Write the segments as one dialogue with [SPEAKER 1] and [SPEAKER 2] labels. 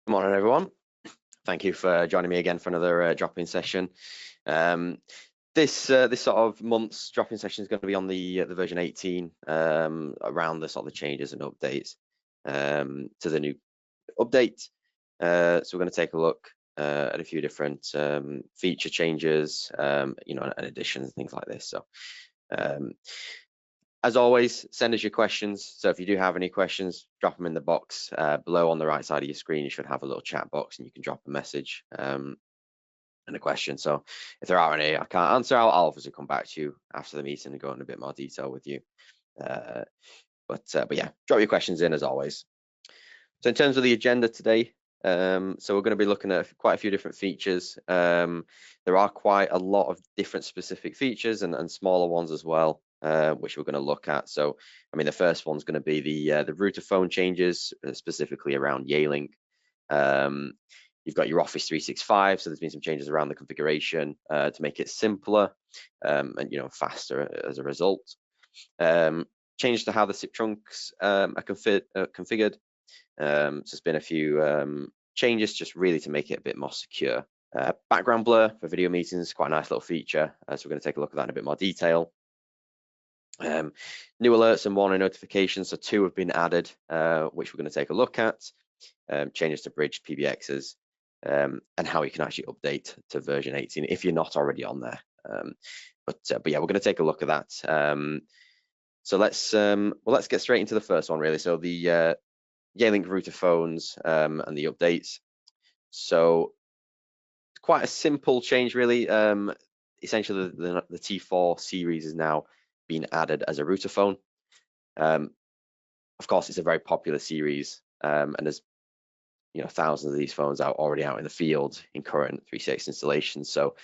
[SPEAKER 1] Good morning, everyone. Thank you for joining me again for another drop-in session. This sort of month's drop-in session is going to be on the version 18, around the sort of changes and updates to the new update. So we're going to take a look at a few different feature changes, and additions and things like this. So as always, send us your questions. So if you do have any questions, drop them in the box below on the right side of your screen. You should have a little chat box and you can drop a message and a question. So if there are any I can't answer, I'll obviously come back to you after the meeting and go in a bit more detail with you. But yeah, drop your questions in as always. So in terms of the agenda today, so we're going to be looking at quite a few different features. There are quite a lot of different specific features and smaller ones as well, which we're going to look at. So, I mean, the first one's going to be the router phone changes, specifically around Yealink. You've got your Office 365, so there's been some changes around the configuration to make it simpler and faster as a result. Changes to how the SIP trunks are configured. So there's been a few changes just really to make it a bit more secure. Background blur for video meetings, quite a nice little feature. So we're going to take a look at that in a bit more detail. New alerts and warning notifications, so 2 have been added, which we're going to take a look at. Changes to bridged PBXs and how you can actually update to version 18 if you're not already on there. But yeah, we're going to take a look at that. So let's get straight into the first one really. So the Yealink router phones and the updates. So quite a simple change really. Essentially the T4 series is now being added as a router phone. Of course, it's a very popular series, and there's thousands of these phones already out in the field in current 3CX installations. So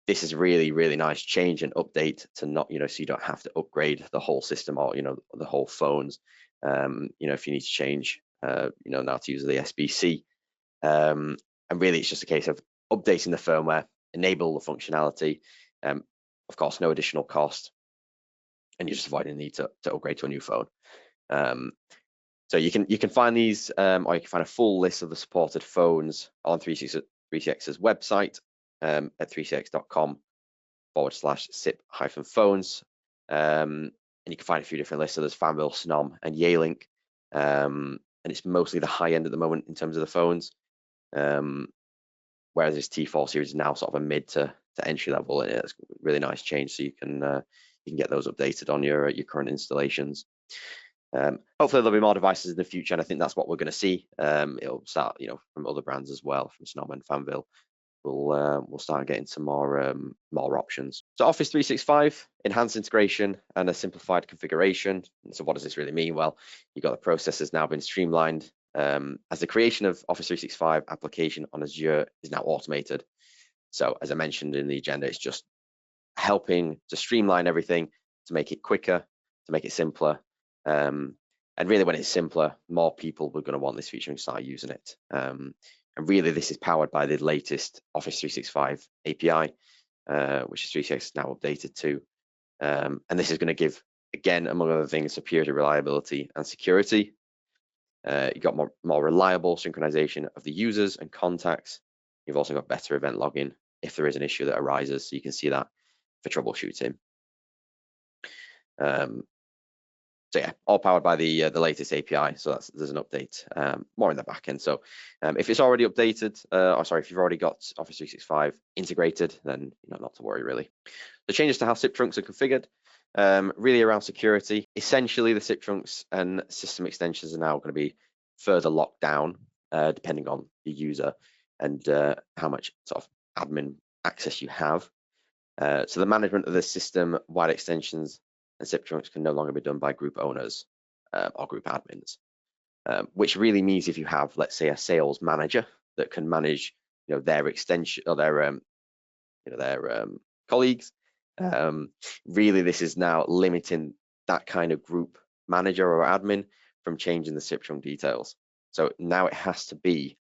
[SPEAKER 1] this is really nice change and update to not so you don't have to upgrade the whole system or the whole phones. If you need to change now to use the SBC, and really it's just a case of updating the firmware, enable the functionality. Of course, no additional cost, and you're just avoiding the need to upgrade to a new phone. So you can find these, or you can find a full list of the supported phones on 3CX's website at 3cx.com/SIP-phones. And you can find a few different lists. So there's Fanvil, Snom, and Yealink. And it's mostly the high end at the moment in terms of the phones. Whereas this T4 series is now sort of a mid to entry level, and it's a really nice change. So you can get those updated on your current installations. Hopefully there'll be more devices in the future, and I think that's what we're going to see. It'll start, from other brands as well, from Snom and Fanvil. We'll start getting some more options. So Office 365, enhanced integration and a simplified configuration. So what does this really mean? Well, you've got the processes now been streamlined, as the creation of Office 365 application on Azure is now automated. So as I mentioned in the agenda, it's just helping to streamline everything, to make it quicker, to make it simpler. And really, when it's simpler, more people are going to want this feature and start using it. And really, this is powered by the latest Office 365 API, which is 3CX now updated to. And this is going to give, again, among other things, superior reliability and security. You've got more reliable synchronization of the users and contacts. You've also got better event logging if there is an issue that arises, so you can see that for troubleshooting. So yeah, all powered by the latest API. So there's an update more in the back end. So if it's already updated, if you've already got Office 365 integrated, then not to worry really. The changes to how SIP trunks are configured, really around security. Essentially, the SIP trunks and system extensions are now going to be further locked down, depending on the user and how much sort of admin access you have. So the management of the system-wide extensions and SIP trunks can no longer be done by group owners or group admins, which really means if you have, let's say, a sales manager that can manage, their extension or their colleagues. Really, this is now limiting that kind of group manager or admin from changing the SIP trunk details. So now it has to be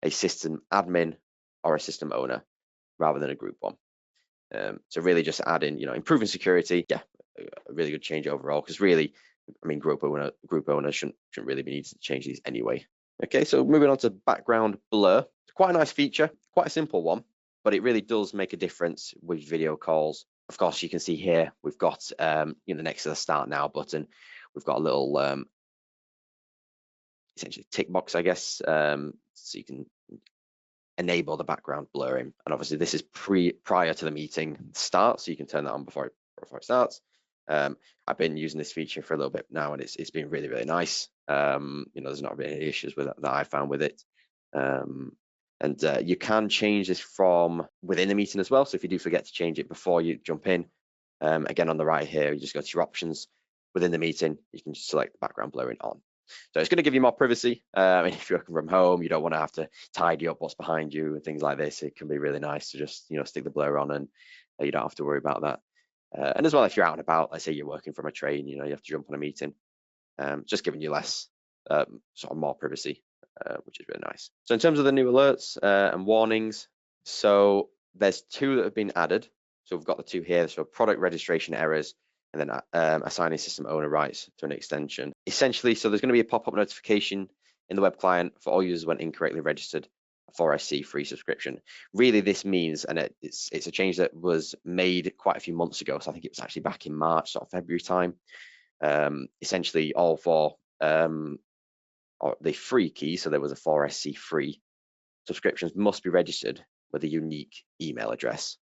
[SPEAKER 1] a system admin or a system owner rather than a group one. So really just adding, improving security. Yeah, a really good change overall, because really, I mean, group owners shouldn't really be needing to change these anyway. Okay, so moving on to background blur. It's quite a nice feature, quite a simple one, but it really does make a difference with video calls. Of course, you can see here we've got next to the Start Now button, we've got a little essentially tick box, I guess, so you can enable the background blurring. And obviously, this is prior to the meeting start, so you can turn that on before it starts. I've been using this feature for a little bit now, and it's been really, really nice. There's not really any issues with that I found with it. And you can change this from within the meeting as well. So if you do forget to change it before you jump in, again on the right here, you just go to your options within the meeting. You can just select the background blurring on. So it's going to give you more privacy. If you're working from home, you don't want to have to tidy up what's behind you and things like this. It can be really nice to just stick the blur on, and you don't have to worry about that. And as well, if you're out and about, let's say you're working from a train, you have to jump on a meeting, just giving you less sort of more privacy, which is really nice. So in terms of the new alerts and warnings, so there's 2 that have been added. So we've got the 2 here, so product registration errors, and then assigning system owner rights to an extension. Essentially, so there's going to be a pop-up notification in the web client for all users when incorrectly registered a 4SC free subscription. Really, this means, and it's a change that was made quite a few months ago, so I think it was actually back in March, sort of February time. Essentially, all for the free key, so there was a 4SC free subscriptions must be registered with a unique email address,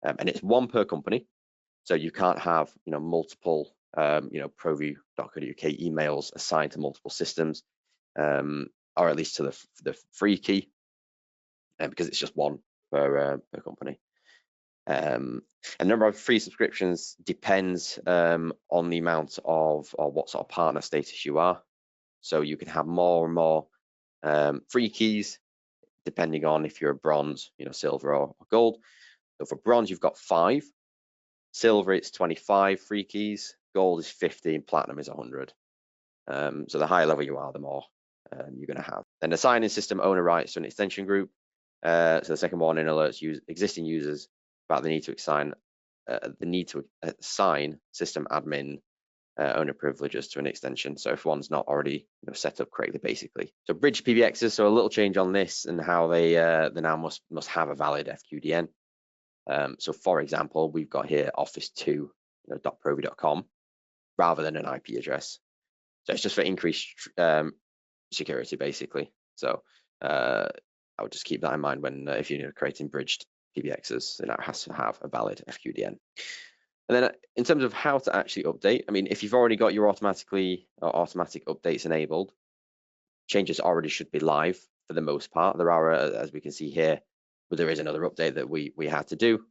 [SPEAKER 1] and it's 1 per company. So you can't have multiple ProView.co.uk emails assigned to multiple systems, or at least to the free key, because it's just 1 per company. And the number of free subscriptions depends on the amount of, or what sort of partner status you are. So you can have more and more free keys depending on if you're a bronze, silver or gold. So for bronze, you've got 5. Silver, it's 25 free keys. Gold is 50, and platinum is 100. So the higher level you are, the more you're going to have. Then assigning system owner rights to an extension group. So the second warning alerts existing users about the need to assign system admin owner privileges to an extension. So if one's not already set up correctly, basically. So bridge PBXs, so a little change on this and how they now must have a valid FQDN. So for example, we've got here office2.provie.com rather than an IP address. So it's just for increased security, basically. So I would just keep that in mind when if you're creating bridged PBXs, then it has to have a valid FQDN. And then in terms of how to actually update, if you've already got your automatic updates enabled, changes already should be live for the most part. There are, as we can see here, but there is another update that we had to do.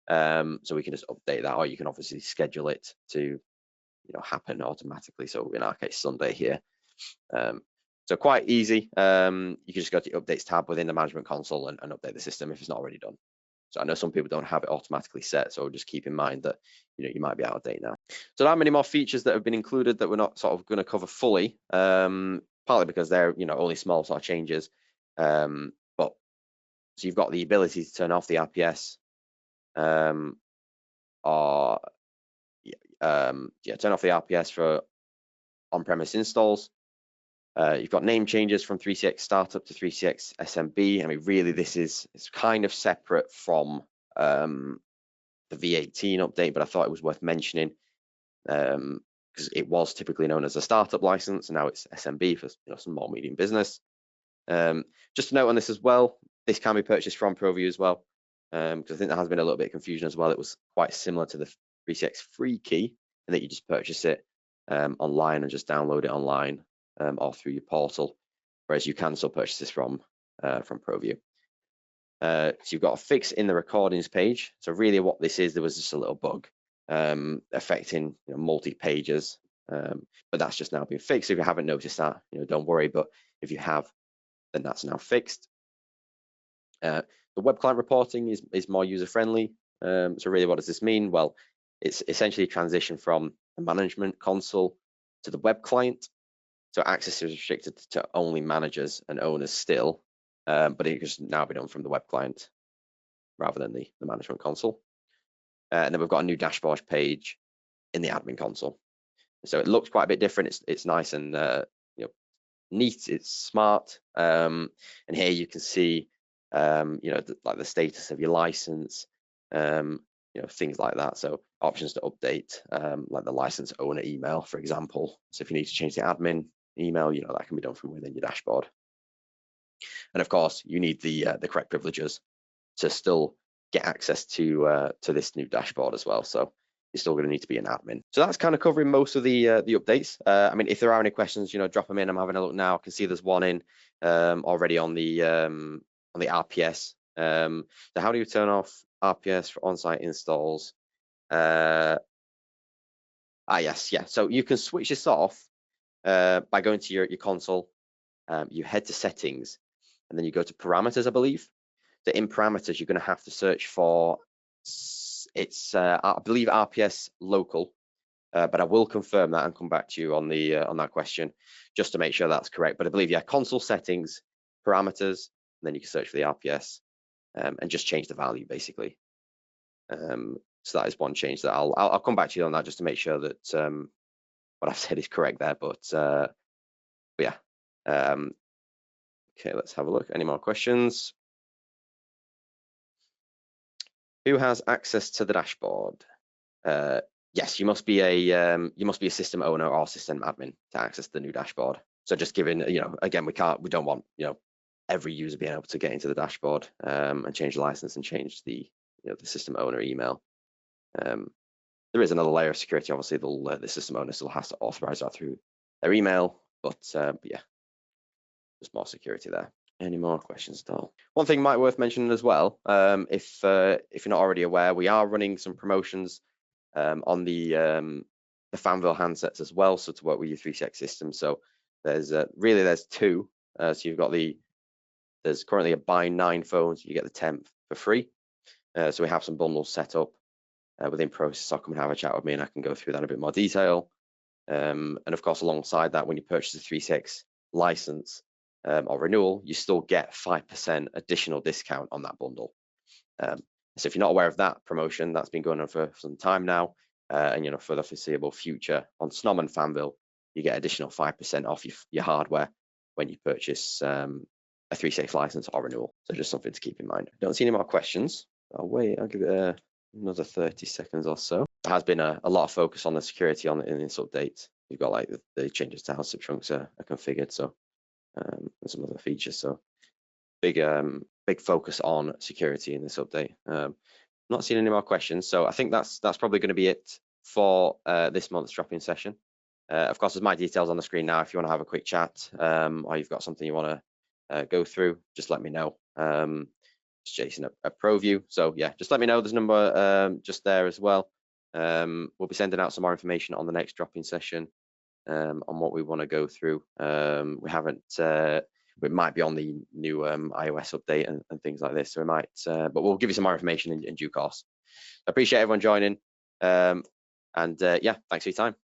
[SPEAKER 1] So we can just update that, or you can obviously schedule it to happen automatically. So in our case, Sunday here. So quite easy. You can just go to the updates tab within the management console and update the system if it's not already done. So I know some people don't have it automatically set, so just keep in mind that you might be out of date now. So there are many more features that have been included that we're not sort of going to cover fully, partly because they're only small sort of changes. But so you've got the ability to turn off the RPS, turn off the RPS for on-premise installs. You've got name changes from 3CX Startup to 3CX SMB. Really, this is kind of separate from the V18 update, but I thought it was worth mentioning because it was typically known as a startup license, and now it's SMB for small medium business. Just to note on this as well, this can be purchased from ProView as well, because I think there has been a little bit of confusion as well. It was quite similar to the 3CX free key, and that you just purchase it online and just download it online or through your portal, whereas you can still purchase this from ProView. So you've got a fix in the recordings page. So really what this is, there was just a little bug affecting multi-pages, but that's just now been fixed. If you haven't noticed that, don't worry, but if you have, then that's now fixed. The web client reporting is more user-friendly. So really what does this mean? Well, it's essentially a transition from the management console to the web client. So access is restricted to only managers and owners still, but it can now be done from the web client rather than the management console. And then we've got a new dashboard page in the admin console. So it looks quite a bit different. It's nice and neat, it's smart, and here you can see like the status of your license, things like that. So options to update, like the license owner email, for example. So if you need to change the admin email, that can be done from within your dashboard. And of course, you need the correct privileges to still get access to this new dashboard as well. So you're still going to need to be an admin. So that's kind of covering most of the updates. I mean, if there are any questions, drop them in. I'm having a look now. I can see there's one in already on the RPS. So how do you turn off RPS for on-site installs? Yes, yeah. So you can switch this off by going to your console. You head to settings, and then you go to parameters, I believe. So in parameters, you're going to have to search for I believe RPS local, but I will confirm that and come back to you on that question just to make sure that's correct. But I believe, yeah, console settings, parameters, and then you can search for the RPS and just change the value basically. So that is one change that I'll come back to you on that just to make sure that what I've said is correct there. But yeah. Okay, let's have a look. Any more questions? Who has access to the dashboard? Yes, you must be a system owner or system admin to access the new dashboard. So just given, again, we don't want, every user being able to get into the dashboard and change the license and change the system owner email. There is another layer of security. Obviously, the system owner still has to authorize that through their email, but yeah, there's more security there. Any more questions at all? One thing might be worth mentioning as well, if you're not already aware, we are running some promotions on the Fanville handsets as well, so to work with your 3CX system. So there's two. So you've got there's currently a buy 9 phones, you get the 10th for free. So we have some bundles set up within process. So come and have a chat with me and I can go through that in a bit more detail. And of course, alongside that, when you purchase a 3CX license or renewal, you still get 5% additional discount on that bundle. So if you're not aware of that promotion, that's been going on for some time now, and for the foreseeable future on Snom and Fanville, you get additional 5% off your hardware when you purchase a 3CX license or renewal. So just something to keep in mind. Don't see any more questions. I'll wait. I'll give it another 30 seconds or so. There has been a lot of focus on the security in this update. You've got like the changes to how SIP trunks are configured, so and some other features. So big focus on security in this update. Not seeing any more questions, so I think that's probably going to be it for this month's drop-in session. Of course, there's my details on the screen now. If you want to have a quick chat or you've got something you want to go through, just let me know. It's Jason at ProView. So yeah, just let me know. There's a number just there as well. We'll be sending out some more information on the next drop-in session on what we want to go through. We haven't. It might be on the new iOS update and things like this. So we might, but we'll give you some more information in due course. I appreciate everyone joining. Yeah, thanks for your time.